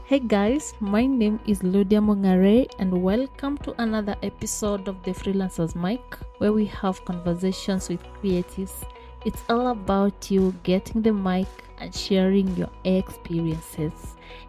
Hey guys, my name is Ludiah Mong'are and welcome to another episode of the Freelancer's Mic where we have conversations with creatives. It's all about you getting the mic and sharing your experiences.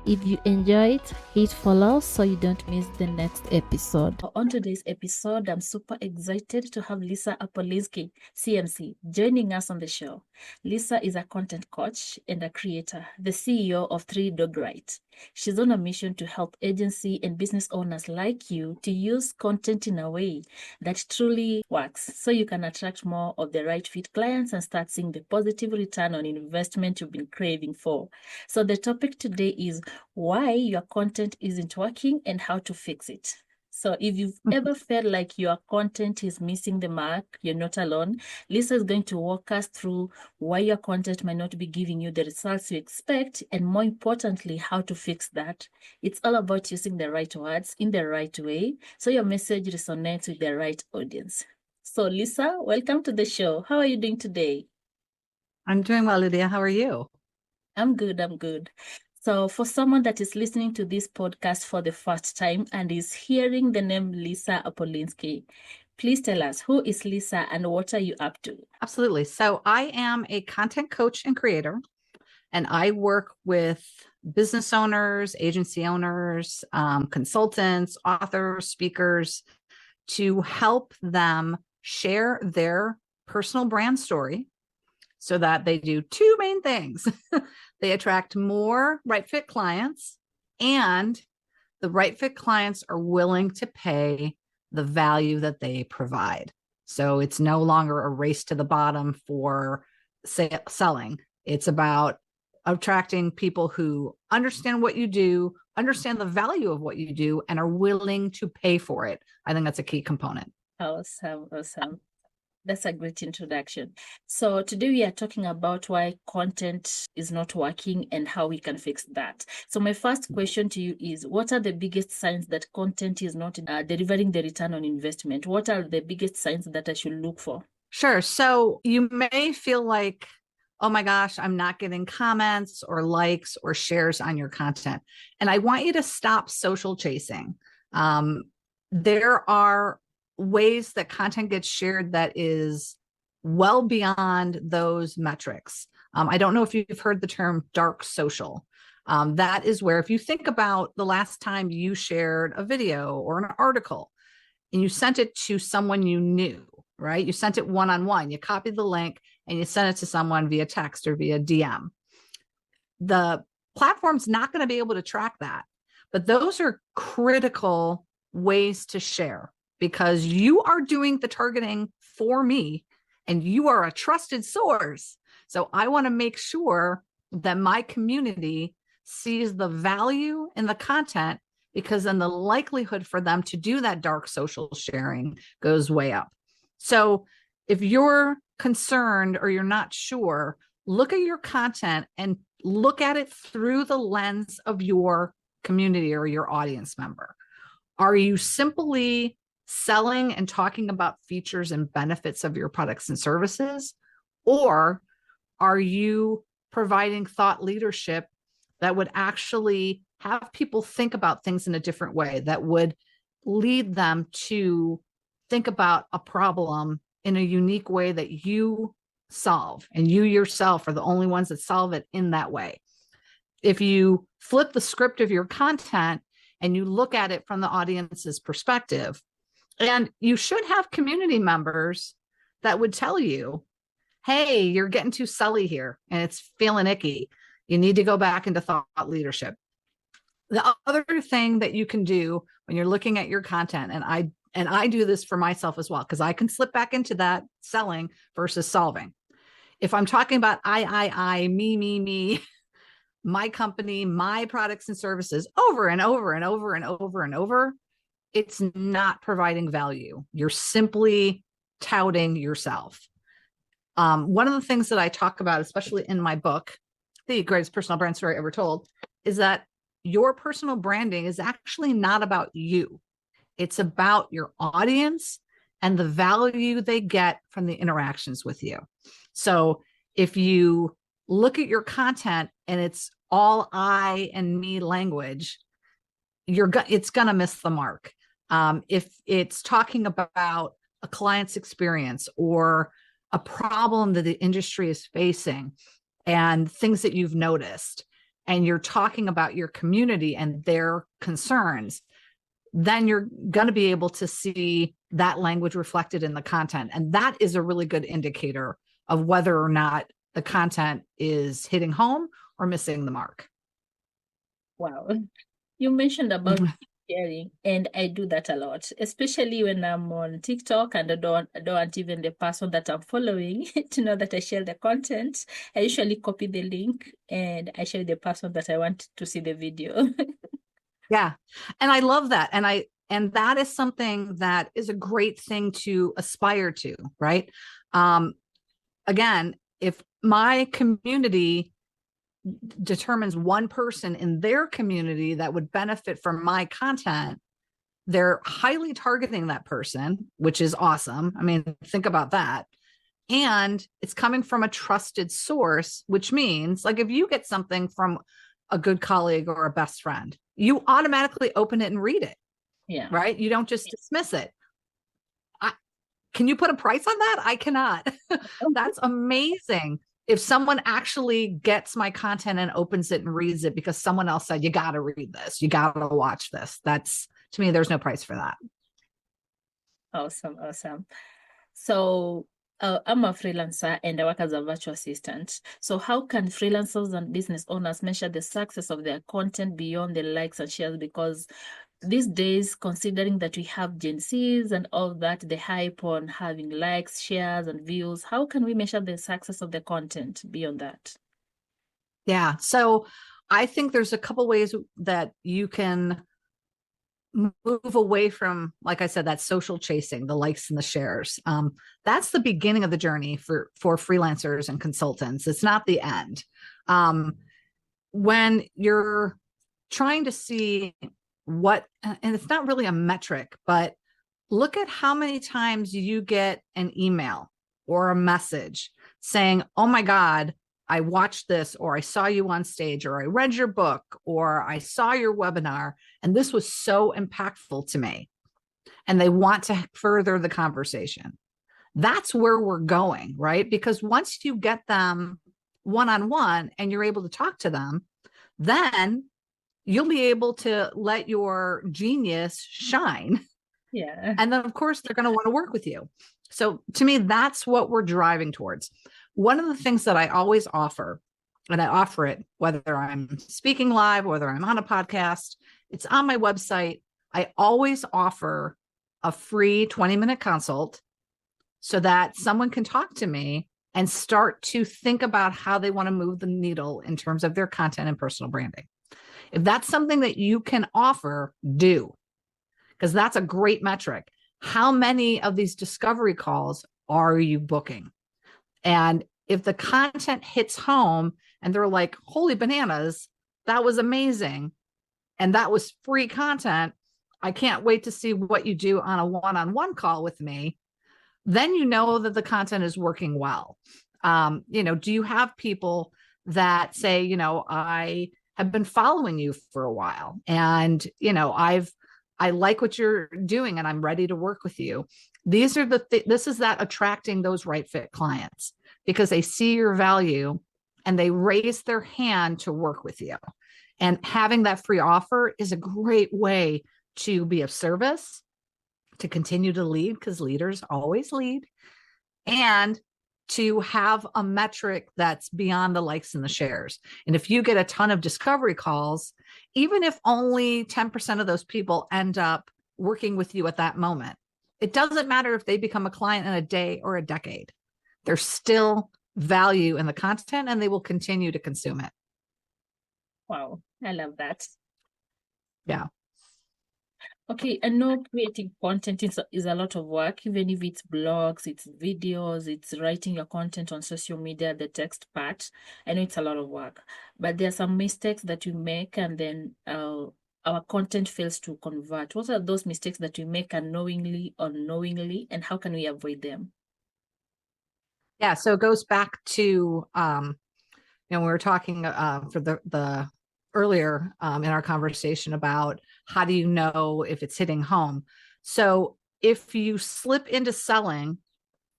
If you enjoy it, hit follow so you don't miss the next episode. On today's episode, I'm super excited to have Lisa Apolinski, CMC, joining us on the show. Lisa is a content coach and a creator, the CEO of Three Dog Right. She's on a mission to help agency and business owners like you to use content in a way that truly works so you can attract more of the right fit clients and start seeing the positive return on investment you've been craving for. So the topic today is why your content isn't working and how to fix it. So if you've ever felt like your content is missing the mark, you're not alone. Lisa is going to walk us through why your content might not be giving you the results you expect, and more importantly, how to fix that. It's all about using the right words in the right way so your message resonates with the right audience. So Lisa, welcome to the show. How are you doing today? I'm doing well, Ludiah. How are you? I'm good. So for someone that is listening to this podcast for the first time and is hearing the name Lisa Apolinski, please tell us, who is Lisa and what are you up to? Absolutely. So I am a content coach and creator, and I work with business owners, agency owners, consultants, authors, speakers to help them share their personal brand story so that they do two main things. They attract more right fit clients, and the right fit clients are willing to pay the value that they provide. So it's no longer a race to the bottom for selling. It's about attracting people who understand what you do, understand the value of what you do, and are willing to pay for it. I think that's a key component. Awesome. That's a great introduction. So today we are talking about why content is not working and how we can fix that. So my first question to you is, what are the biggest signs that content is not delivering the return on investment? What are the biggest signs that I should look for? Sure. So you may feel like, oh my gosh, I'm not getting comments or likes or shares on your content. And I want you to stop social chasing. There are ways that content gets shared that is well beyond those metrics. I don't know if you've heard the term dark social. That is where, if you think about the last time you shared a video or an article and you sent it to someone you knew, right? You sent it one-on-one, you copied the link and you sent it to someone via text or via DM. The platform's not going to be able to track that, but those are critical ways to share, because you are doing the targeting for me and you are a trusted source. So I want to make sure that my community sees the value in the content, because then the likelihood for them to do that dark social sharing goes way up. So if you're concerned or you're not sure, look at your content and look at it through the lens of your community or your audience member. Are you simply selling and talking about features and benefits of your products and services? Or are you providing thought leadership that would actually have people think about things in a different way, that would lead them to think about a problem in a unique way that you solve, and you yourself are the only ones that solve it in that way? If you flip the script of your content and you look at it from the audience's perspective, and you should have community members that would tell you, hey, you're getting too sully here and it's feeling icky. You need to go back into thought leadership. The other thing that you can do when you're looking at your content, and I do this for myself as well, because I can slip back into that selling versus solving. If I'm talking about me, my company, my products and services over and over, it's not providing value. You're simply touting yourself. One of the things that I talk about, especially in my book, The Greatest Personal Brand Story Ever Told, is that your personal branding is actually not about you. It's about your audience and the value they get from the interactions with you. So if you look at your content and it's all I and me language, it's going to miss the mark. If it's talking about a client's experience or a problem that the industry is facing and things that you've noticed, and you're talking about your community and their concerns, then you're going to be able to see that language reflected in the content. And that is a really good indicator of whether or not the content is hitting home or missing the mark. Wow. You mentioned about sharing, and I do that a lot, especially when I'm on TikTok and I don't want even the person that I'm following to know that I share the content. I usually copy the link and I share the person that I want to see the video. Yeah. And I love that. And that is something that is a great thing to aspire to, right? Again, if my community determines one person in their community that would benefit from my content, they're highly targeting that person, which is awesome. I mean, think about that. And it's coming from a trusted source, which means, like, if you get something from a good colleague or a best friend, you automatically open it and read it. Yeah. Right? You don't just dismiss it. Can you put a price on that? I cannot. That's amazing. If someone actually gets my content and opens it and reads it because someone else said, you got to read this, you got to watch this. That's, to me, there's no price for that. Awesome. So I'm a freelancer and I work as a virtual assistant. So how can freelancers and business owners measure the success of their content beyond the likes and shares? Because these days, considering that we have Gen Zs and all that, the hype on having likes, shares, and views, how can we measure the success of the content beyond that? Yeah. So I think there's a couple ways that you can move away from, like I said, that social chasing, the likes and the shares. That's the beginning of the journey for freelancers and consultants. It's not the end. When you're trying to see what, and it's not really a metric, but look at how many times you get an email or a message saying, oh my God, I watched this, or I saw you on stage, or I read your book, or I saw your webinar, and this was so impactful to me. And they want to further the conversation. That's where we're going, right? Because once you get them one-on-one and you're able to talk to them, then you'll be able to let your genius shine. Yeah. And then, of course, they're going to want to work with you. So to me, that's what we're driving towards. One of the things that I always offer, and I offer it whether I'm speaking live, whether I'm on a podcast, it's on my website. I always offer a free 20-minute consult so that someone can talk to me and start to think about how they want to move the needle in terms of their content and personal branding. If that's something that you can offer, do, because that's a great metric. How many of these discovery calls are you booking? And if the content hits home and they're like, holy bananas, that was amazing, and that was free content, I can't wait to see what you do on a one-on-one call with me, then you know that the content is working well. Do you have people that say, I have been following you for a while, and I like what you're doing and I'm ready to work with you. These are this is that attracting those right fit clients because they see your value and they raise their hand to work with you. And having that free offer is a great way to be of service, to continue to lead, because leaders always lead, and to have a metric that's beyond the likes and the shares. And if you get a ton of discovery calls, even if only 10% of those people end up working with you at that moment, it doesn't matter if they become a client in a day or a decade. There's still value in the content and they will continue to consume it. Wow, I love that. Yeah. Okay, I know creating content is a lot of work, even if it's blogs, it's videos, it's writing your content on social media, the text part. I know it's a lot of work, but there are some mistakes that you make and then our content fails to convert. What are those mistakes that we make unknowingly or knowingly, and how can we avoid them? Yeah, so it goes back to we were talking for the earlier in our conversation about how do you know if it's hitting home. So if you slip into selling,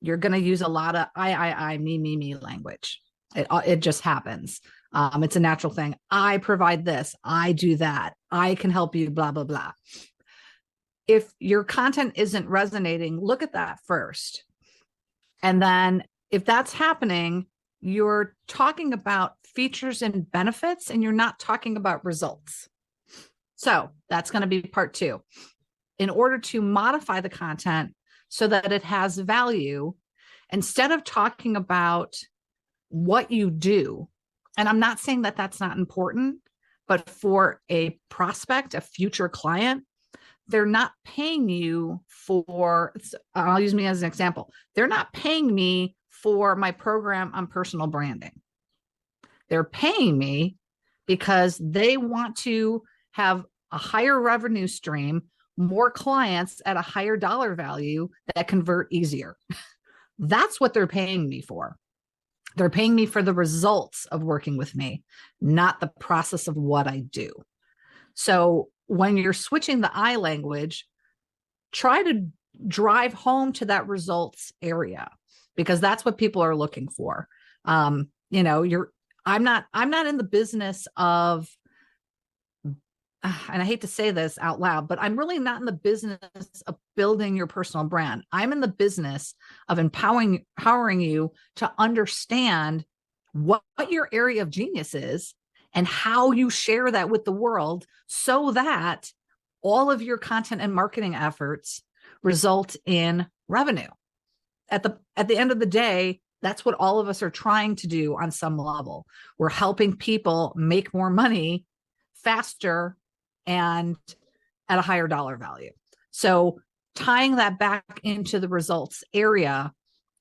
you're going to use a lot of I, me language. It just happens. It's a natural thing. I provide this. I do that. I can help you, blah, blah, blah. If your content isn't resonating, look at that first. And then if that's happening, you're talking about features and benefits, and you're not talking about results. So that's going to be part 2. In order to modify the content so that it has value, instead of talking about what you do, and I'm not saying that that's not important, but for a prospect, a future client, they're not paying you for, I'll use me as an example. They're not paying me for my program on personal branding. They're paying me because they want to have a higher revenue stream, more clients at a higher dollar value that convert easier. That's what they're paying me for. They're paying me for the results of working with me, not the process of what I do. So when you're switching the I language, try to drive home to that results area, because that's what people are looking for. I'm not in the business of, and I hate to say this out loud, but I'm really not in the business of building your personal brand. I'm in the business of empowering you to understand what your area of genius is and how you share that with the world, so that all of your content and marketing efforts result in revenue. At the end of the day, that's what all of us are trying to do on some level. We're helping people make more money faster and at a higher dollar value. So tying that back into the results area.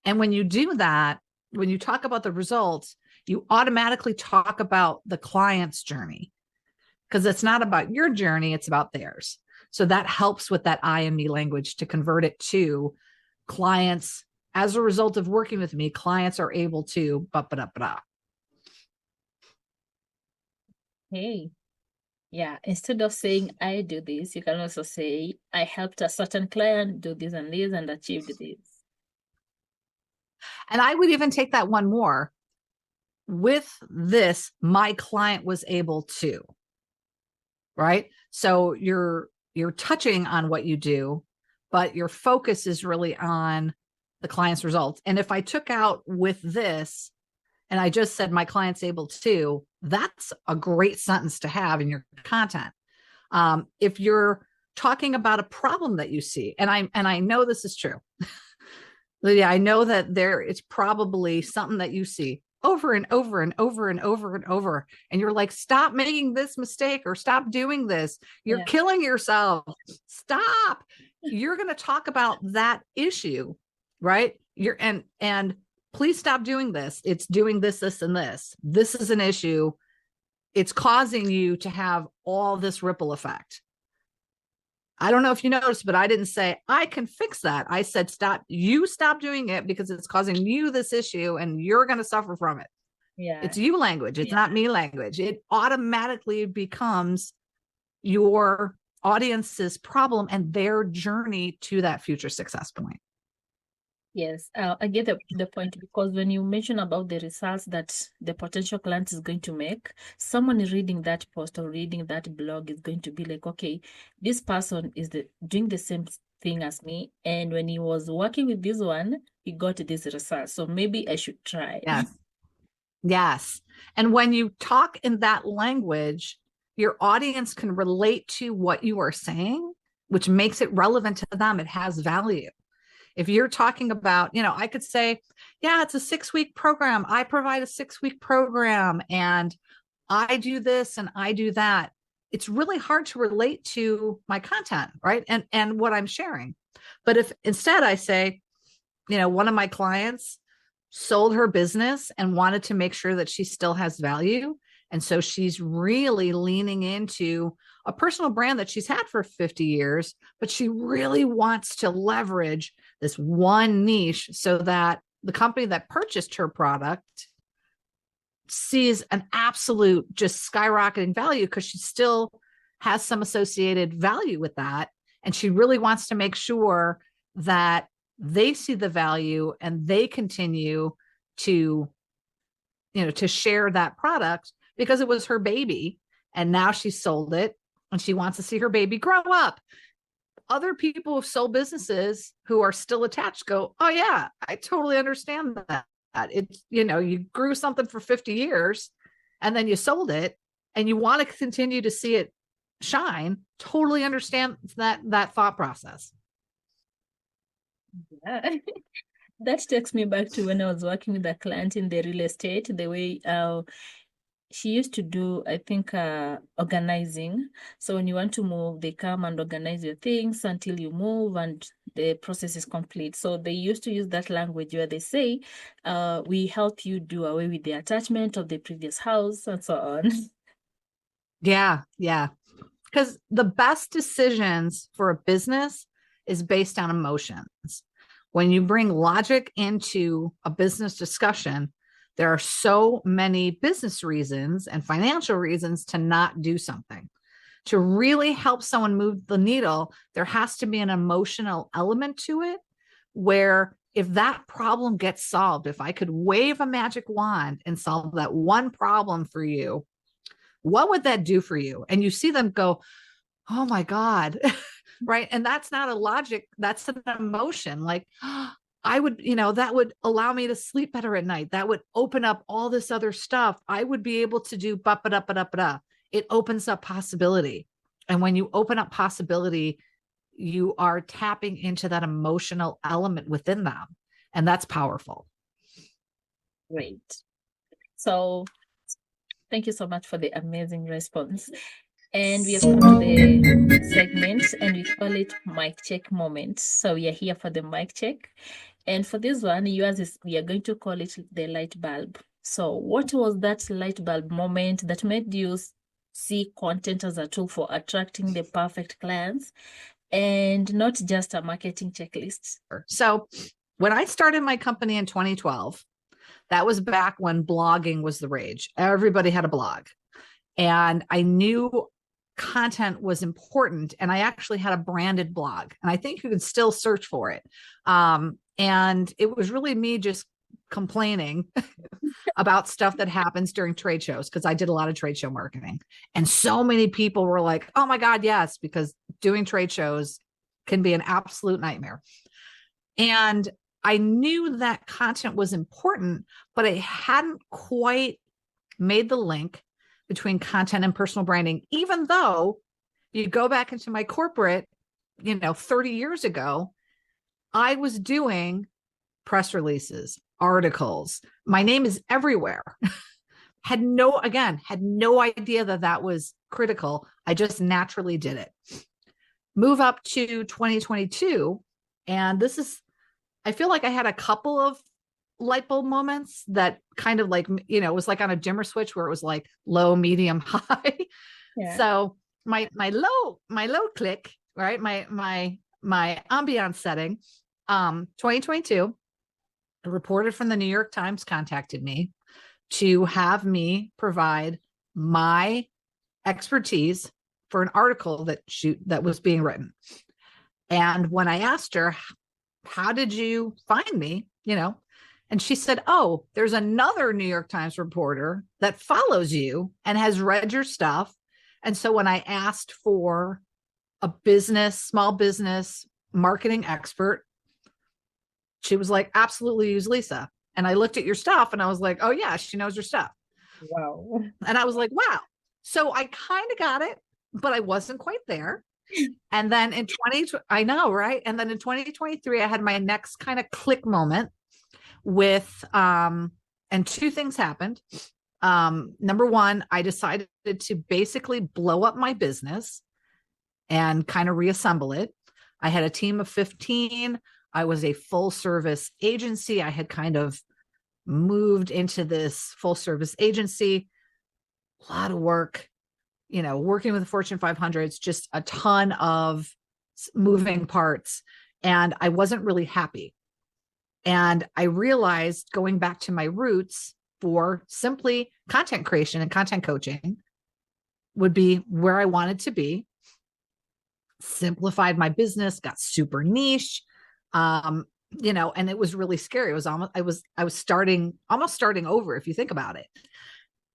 And when you do that, when you talk about the results, you automatically talk about the client's journey, because it's not about your journey, it's about theirs. So that helps with that I and me language to convert it to clients. As a result of working with me, clients are able to Hey, yeah. Instead of saying I do this, you can also say I helped a certain client do this and achieved this. And I would even take that one more. With this, my client was able to, right? So you're touching on what you do, but your focus is really on the client's results. And if I took out with this and I just said my client's able to, that's a great sentence to have in your content. If you're talking about a problem that you see, and I know this is true. Ludiah, I know that it's probably something that you see over and over and over and over and over. And you're like, stop making this mistake, or stop doing this. You're killing yourself. Stop. You're going to talk about that issue, right? And please stop doing this. It's doing this, this, and this. This is an issue. It's causing you to have all this ripple effect. I don't know if you noticed, but I didn't say I can fix that. I said, stop doing it because it's causing you this issue and you're going to suffer from it. Yeah. It's you language. It's not me language. It automatically becomes your audience's problem and their journey to that future success point. Yes, I get the point, because when you mention about the results that the potential client is going to make, someone reading that post or reading that blog is going to be like, okay, this person is doing the same thing as me, and when he was working with this one, he got this result, so maybe I should try. Yes. And when you talk in that language, your audience can relate to what you are saying, which makes it relevant to them. It has value. If you're talking about, I could say, yeah, it's a 6-week program. I provide a 6-week program and I do this and I do that. It's really hard to relate to my content, right? And what I'm sharing. But if instead I say, one of my clients sold her business and wanted to make sure that she still has value. And so she's really leaning into a personal brand that she's had for 50 years, but she really wants to leverage this one niche so that the company that purchased her product sees an absolute just skyrocketing value because she still has some associated value with that. And she really wants to make sure that they see the value and they continue to, to share that product because it was her baby. And now she sold it and she wants to see her baby grow up. Other people who've sold businesses who are still attached go, oh yeah, I totally understand that. It's, you grew something for 50 years and then you sold it and you want to continue to see it shine. Totally understand that thought process. Yeah. That takes me back to when I was working with a client in the real estate, the way she used to do, I think, organizing. So when you want to move, they come and organize your things until you move and the process is complete. So they used to use that language where they say, we help you do away with the attachment of the previous house and so on. Yeah. Yeah. Because the best decisions for a business is based on emotions. When you bring logic into a business discussion, there are so many business reasons and financial reasons to not do something. To really help someone move the needle, there has to be an emotional element to it where if that problem gets solved, if I could wave a magic wand and solve that one problem for you, what would that do for you? And you see them go, oh my God, right? And that's not a logic, that's an emotion. Like, I would, that would allow me to sleep better at night. That would open up all this other stuff. I would be able to do ba-ba-da-ba-da-ba-da. It opens up possibility. And when you open up possibility, you are tapping into that emotional element within them. And that's powerful. Great. So thank you so much for the amazing response. And we have come to the segment and we call it mic check moment. So we are here for the mic check. And for this one, yours is, we are going to call it the light bulb. So what was that light bulb moment that made you see content as a tool for attracting the perfect clients and not just a marketing checklist? So when I started my company in 2012, that was back when blogging was the rage. Everybody had a blog. And I knew content was important. And I actually had a branded blog. And I think you could still search for it. And it was really me just complaining about stuff that happens during trade shows, because I did a lot of trade show marketing. And so many people were like, oh my God, yes, because doing trade shows can be an absolute nightmare. And I knew that content was important, but I hadn't quite made the link between content and personal branding, even though you go back into my corporate, 30 years ago, I was doing press releases, articles. My name is everywhere. had no idea that was critical. I just naturally did it. Move up to 2022. And I feel like I had a couple of light bulb moments that kind of like, it was like on a dimmer switch where it was like low, medium, high. Yeah. So my low click, right? My ambiance setting, 2022, a reporter from the New York Times contacted me to have me provide my expertise for an article that was being written. And when I asked her, how did you find me? And she said, oh, there's another New York Times reporter that follows you and has read your stuff. And so when I asked for a small business marketing expert, she was like, absolutely use Lisa. And I looked at your stuff and I was like, oh yeah, she knows her stuff. Wow. And I was like, wow. So I kind of got it, but I wasn't quite there. And then I know, right? And then in 2023, I had my next kind of click moment with, and two things happened. Number one, I decided to basically blow up my business and kind of reassemble it. I had a team of 15. I was a full service agency. I had kind of moved into this full service agency, a lot of work, working with the Fortune 500s, just a ton of moving parts. And I wasn't really happy. And I realized, going back to my roots, for simply content creation and content coaching would be where I wanted to be, simplified my business, got super niche. And it was really scary. It was almost, I was almost starting over, if you think about it.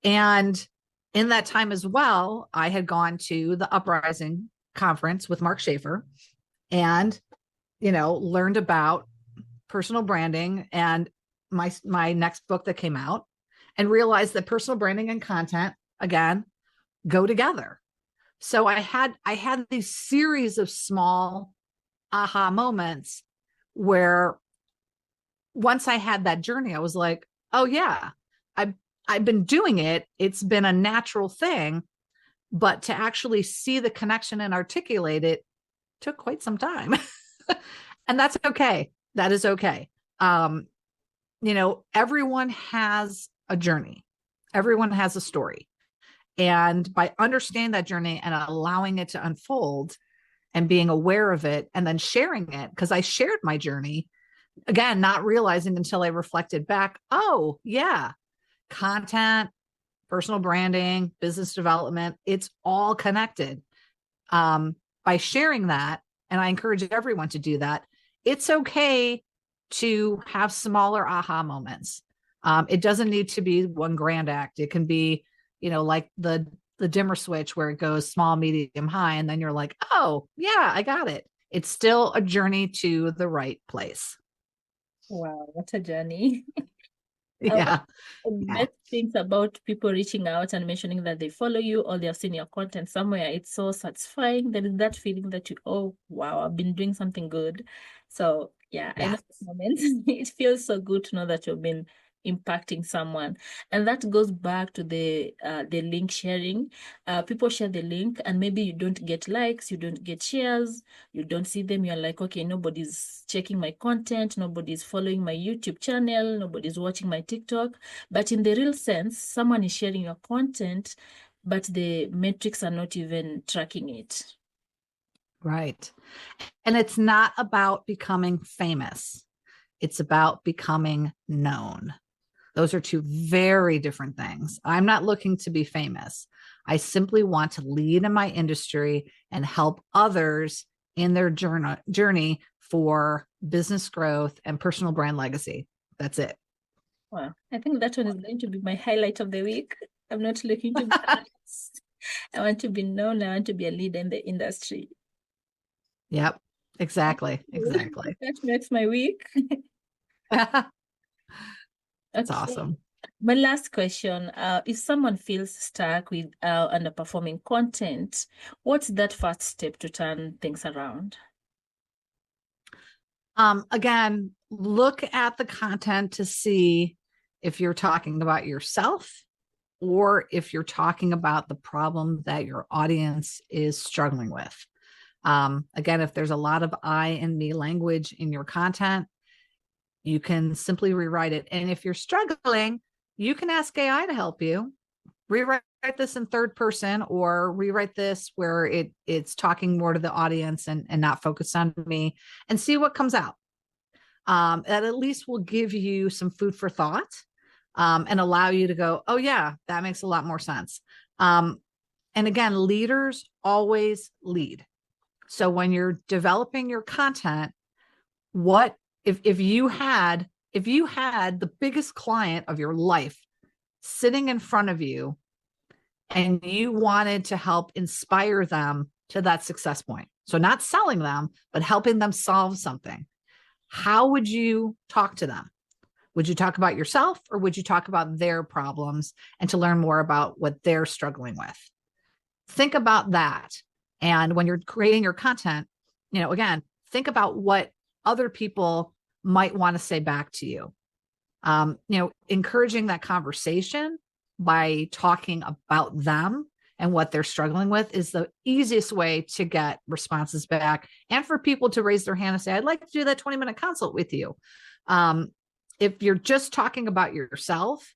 And in that time as well, I had gone to the Uprising conference with Mark Schaefer and, learned about personal branding and my next book that came out, and realized that personal branding and content, again, go together. So I had these series of small aha moments where once I had that journey, I was like, oh yeah, I've been doing it. It's been a natural thing, but to actually see the connection and articulate it took quite some time. And that's okay. That is okay. Everyone has a journey. Everyone has a story. And by understanding that journey and allowing it to unfold and being aware of it and then sharing it, because I shared my journey, again, not realizing until I reflected back, oh yeah, content, personal branding, business development, it's all connected. By sharing that, and I encourage everyone to do that, it's okay to have smaller aha moments. It doesn't need to be one grand act. It can be, like the dimmer switch where it goes small, medium, high, and then you're like, oh yeah, I got it. It's still a journey to the right place. Wow, what a journey. Yeah. Best things about people reaching out and mentioning that they follow you or they've seen your content somewhere, it's so satisfying. There is that feeling that oh wow, I've been doing something good. So yeah, I know this moment. It feels so good to know that you've been impacting someone. And that goes back to the link sharing. People share the link and maybe you don't get likes, you don't get shares, you don't see them. You're like, okay, nobody's checking my content, nobody's following my YouTube channel, nobody's watching my TikTok. But in the real sense, someone is sharing your content, but the metrics are not even tracking it. Right. And it's not about becoming famous. It's about becoming known. Those are two very different things. I'm not looking to be famous. I simply want to lead in my industry and help others in their journey for business growth and personal brand legacy. That's it. Wow. I think that one is going to be my highlight of the week. I'm not looking to be famous. I want to be known. I want to be a leader in the industry. Yep. Exactly. That makes my week. That's awesome. My last question, if someone feels stuck with underperforming content, what's that first step to turn things around? Again, look at the content to see if you're talking about yourself or if you're talking about the problem that your audience is struggling with. Again, if there's a lot of I and me language in your content, you can simply rewrite it. And if you're struggling, you can ask AI to help you. Rewrite this in third person, or rewrite this where it's talking more to the audience and not focused on me, and see what comes out. That at least will give you some food for thought, and allow you to go, oh yeah, that makes a lot more sense. And again, leaders always lead. So when you're developing your content, what if you had the biggest client of your life sitting in front of you and you wanted to help inspire them to that success point? So not selling them, but helping them solve something. How would you talk to them? Would you talk about yourself, or would you talk about their problems and to learn more about what they're struggling with? Think about that. And when you're creating your content, again, think about what other people might want to say back to you. Encouraging that conversation by talking about them and what they're struggling with is the easiest way to get responses back, and for people to raise their hand and say, I'd like to do that 20-minute consult with you. If you're just talking about yourself,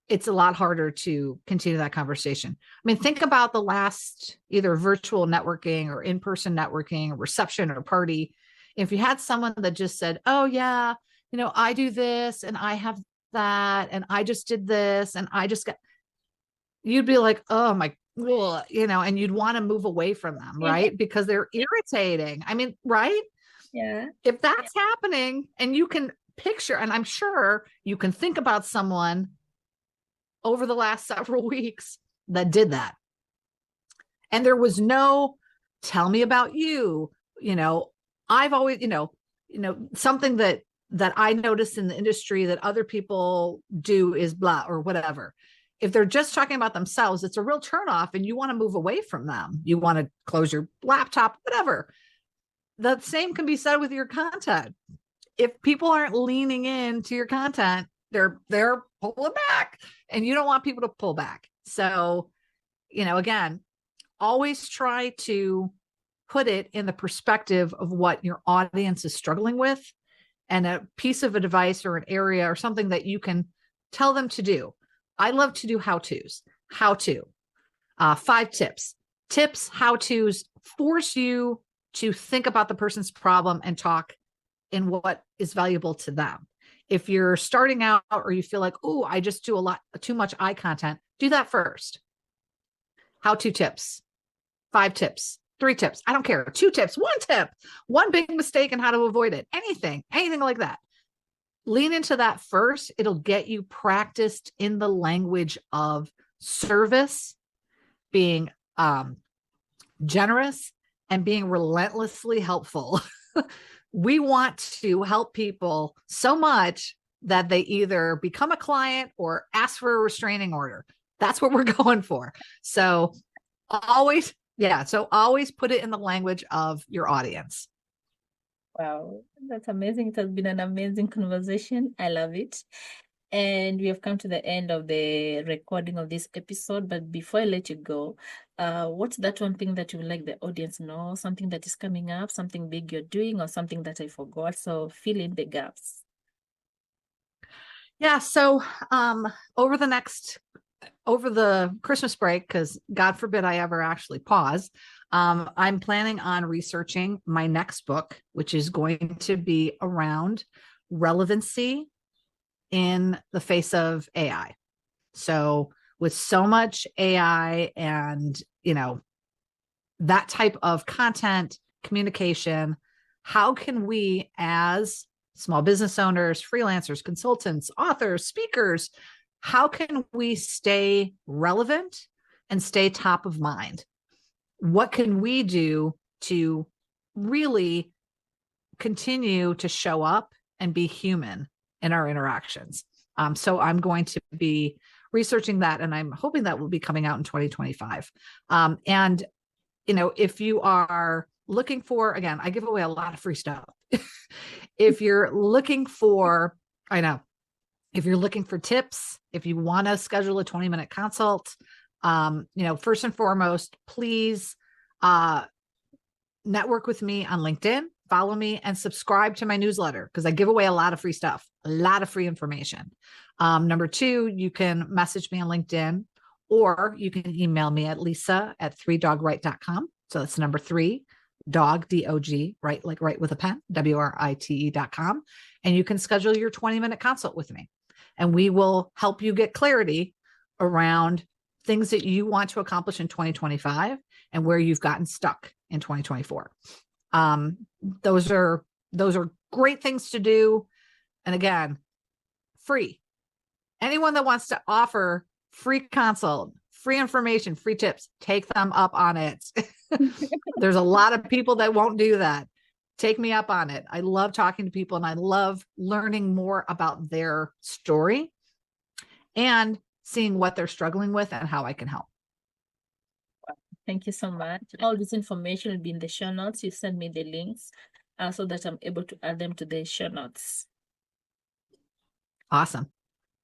it's a lot harder to continue that conversation. I mean, think about the last either virtual networking or in-person networking or reception or party. If you had someone that just said, oh yeah, I do this and I have that, and I just did this, and I just got, you'd be like, oh my, ugh, and you'd want to move away from them, right? Because they're irritating. I mean, right? Yeah. If that's happening, and you can picture, and I'm sure you can think about someone over the last several weeks that did that. And there was no, tell me about you. I've always, something that I noticed in the industry that other people do is blah or whatever. If they're just talking about themselves, it's a real turnoff, and you want to move away from them. You want to close your laptop, whatever. The same can be said with your content. If people aren't leaning into your content, they're pulling back, and you don't want people to pull back. So, again, always try to put it in the perspective of what your audience is struggling with, and a piece of advice or an area or something that you can tell them to do. I love to do how-tos. How to 5 tips, how-tos force you to think about the person's problem and talk in what is valuable to them. If you're starting out, or you feel like, oh, I just do too much eye content, do that first. How-to tips, 5 tips, 3 tips, I don't care, 2 tips, 1 tip, 1 big mistake and how to avoid it, anything like that. Lean into that first. It'll get you practiced in the language of service, being generous, and being relentlessly helpful. We want to help people so much that they either become a client or ask for a restraining order. That's what we're going for. So always put it in the language of your audience. Wow, that's amazing. It has been an amazing conversation. I love it. And we have come to the end of the recording of this episode. But before I let you go, what's that one thing that you would like the audience to know? Something that is coming up, something big you're doing, or something that I forgot? So fill in the gaps. Yeah. So over the Christmas break, because God forbid I ever actually pause, I'm planning on researching my next book, which is going to be around relevancy in the face of AI. So with so much AI and, that type of content communication, how can we, as small business owners, freelancers, consultants, authors, speakers, how can we stay relevant and stay top of mind? What can we do to really continue to show up and be human in our interactions? So I'm going to be researching that, and I'm hoping that will be coming out in 2025. And, if you are looking for, again, I give away a lot of free stuff. If you're looking for, if you're looking for tips, if you want to schedule a 20-minute consult, first and foremost, please network with me on LinkedIn, follow me, and subscribe to my newsletter, because I give away a lot of free stuff, a lot of free information. Number 2, you can message me on LinkedIn, or you can email me at lisa@3dogwrite.com. So that's number 3, dog, D-O-G, right, like right with a pen, WRITE.com. And you can schedule your 20-minute consult with me, and we will help you get clarity around things that you want to accomplish in 2025 and where you've gotten stuck in 2024. Those are great things to do. And again, free. Anyone that wants to offer free consult, free information, free tips, take them up on it. There's a lot of people that won't do that. Take me up on it. I love talking to people, and I love learning more about their story and seeing what they're struggling with and how I can help. Thank you so much. All this information will be in the show notes. You send me the links so that I'm able to add them to the show notes. Awesome.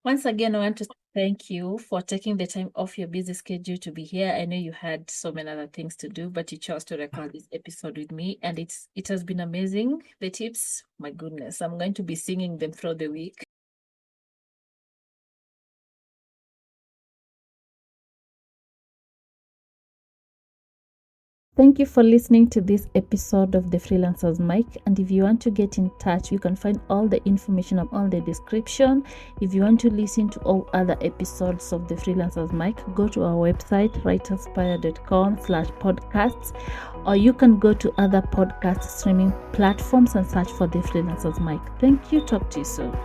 Once again, I want to thank you for taking the time off your busy schedule to be here. I know you had so many other things to do, but you chose to record this episode with me, and it has been amazing. The tips, my goodness, I'm going to be singing them throughout the week. Thank you for listening to this episode of the Freelancer's Mic. And if you want to get in touch, you can find all the information on the description. If you want to listen to all other episodes of the Freelancer's Mic, go to our website, writerspire.com/podcasts, or you can go to other podcast streaming platforms and search for the Freelancer's Mic. Thank you. Talk to you soon.